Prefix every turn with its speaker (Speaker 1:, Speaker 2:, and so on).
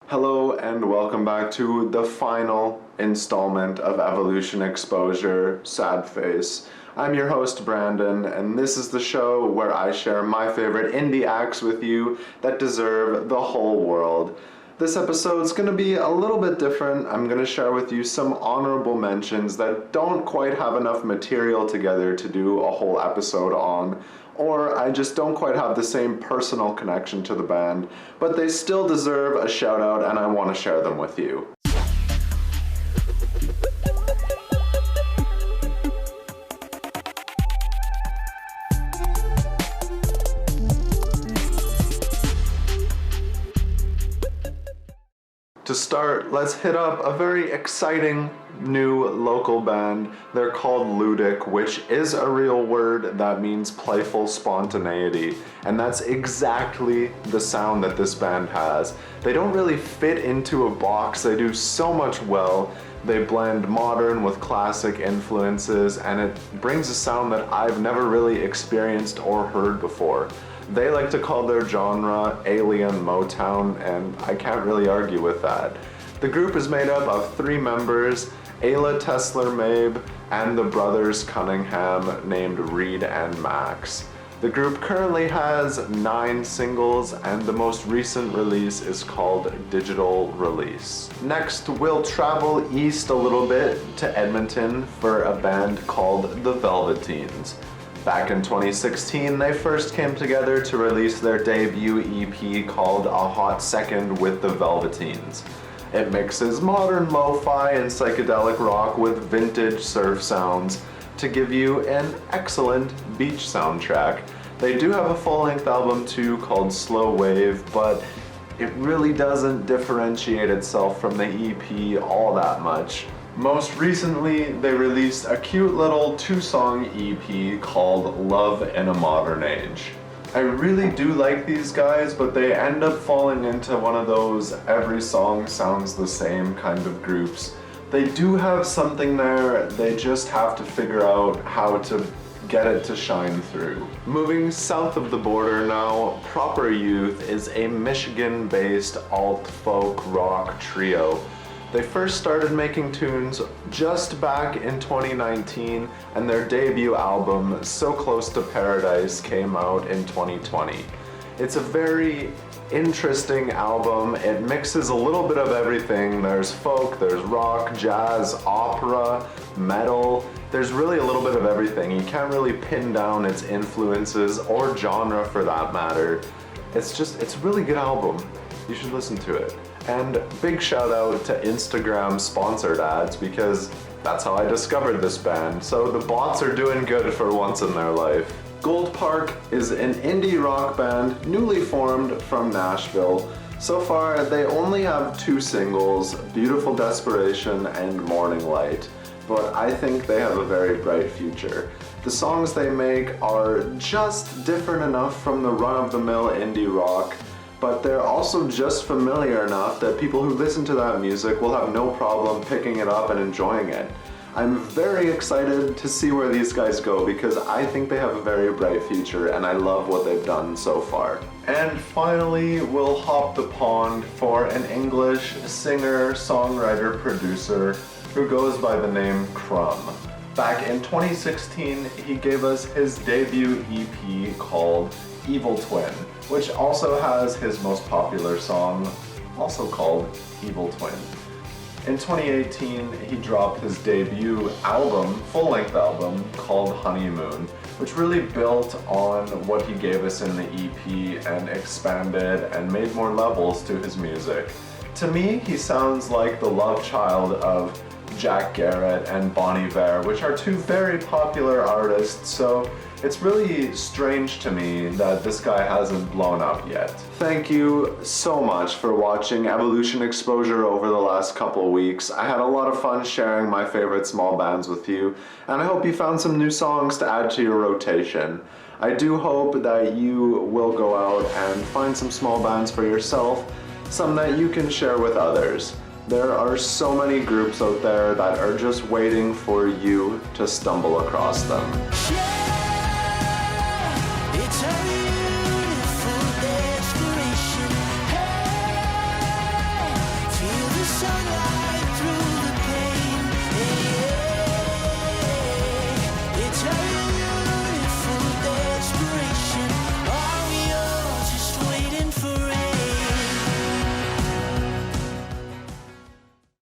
Speaker 1: Hello and welcome back to the final installment of Evolution Exposure, Sad Face. I'm your host Brandon, and this is the show where I share my favorite indie acts with you that deserve the whole world. This episode's gonna be a little bit different. I'm gonna share with you some honorable mentions that don't quite have enough material together to do a whole episode on, or I just don't quite have the same personal connection to the band, but they still deserve a shout out and I want to share them with you. To start, let's hit up a very exciting new local band. They're called Ludic, which is a real word that means playful spontaneity, and that's exactly the sound that this band has. They don't really fit into a box, they do so much well. They blend modern with classic influences, and it brings a sound that I've never really experienced or heard before. They like to call their genre alien Motown, and I can't really argue with that. The group is made up of 3 members, Ayla Tesler-Mabe and the brothers Cunningham named Reed and Max. The group currently has 9 singles, and the most recent release is called Digital Release. Next, we'll travel east a little bit to Edmonton for a band called The Velveteens. Back in 2016, they first came together to release their debut EP called A Hot Second with the Velveteens. It mixes modern lo-fi and psychedelic rock with vintage surf sounds to give you an excellent beach soundtrack. They do have a full-length album too called Slow Wave, but it really doesn't differentiate itself from the EP all that much. Most recently, they released a cute little 2-song EP called Love in a Modern Age. I really do like these guys, but they end up falling into one of those every song sounds the same kind of groups. They do have something there, they just have to figure out how to get it to shine through. Moving south of the border now, Proper Youth is a Michigan-based alt-folk rock trio. They first started making tunes just back in 2019, and their debut album, So Close to Paradise, came out in 2020. It's a very interesting album. It mixes a little bit of everything. There's folk, there's rock, jazz, opera, metal. There's really a little bit of everything. You can't really pin down its influences or genre for that matter. It's a really good album. You should listen to it. And big shout out to Instagram sponsored ads, because that's how I discovered this band. So the bots are doing good for once in their life. Gold Park is an indie rock band newly formed from Nashville. So far, they only have 2 singles, Beautiful Desperation and Morning Light, but I think they have a very bright future. The songs they make are just different enough from the run-of-the-mill indie rock, but they're also just familiar enough that people who listen to that music will have no problem picking it up and enjoying it. I'm very excited to see where these guys go, because I think they have a very bright future and I love what they've done so far. And finally, we'll hop the pond for an English singer, songwriter, producer who goes by the name Crumb. Back in 2016, he gave us his debut EP called Evil Twin, which also has his most popular song, also called Evil Twin. In 2018, he dropped his debut album, full-length album, called Honeymoon, which really built on what he gave us in the EP and expanded and made more levels to his music. To me, he sounds like the love child of Jack Garrett and Bon Iver, which are 2 very popular artists, so it's really strange to me that this guy hasn't blown up yet. Thank you so much for watching Evolution Exposure over the last couple of weeks. I had a lot of fun sharing my favorite small bands with you, and I hope you found some new songs to add to your rotation. I do hope that you will go out and find some small bands for yourself, some that you can share with others. There are so many groups out there that are just waiting for you to stumble across them.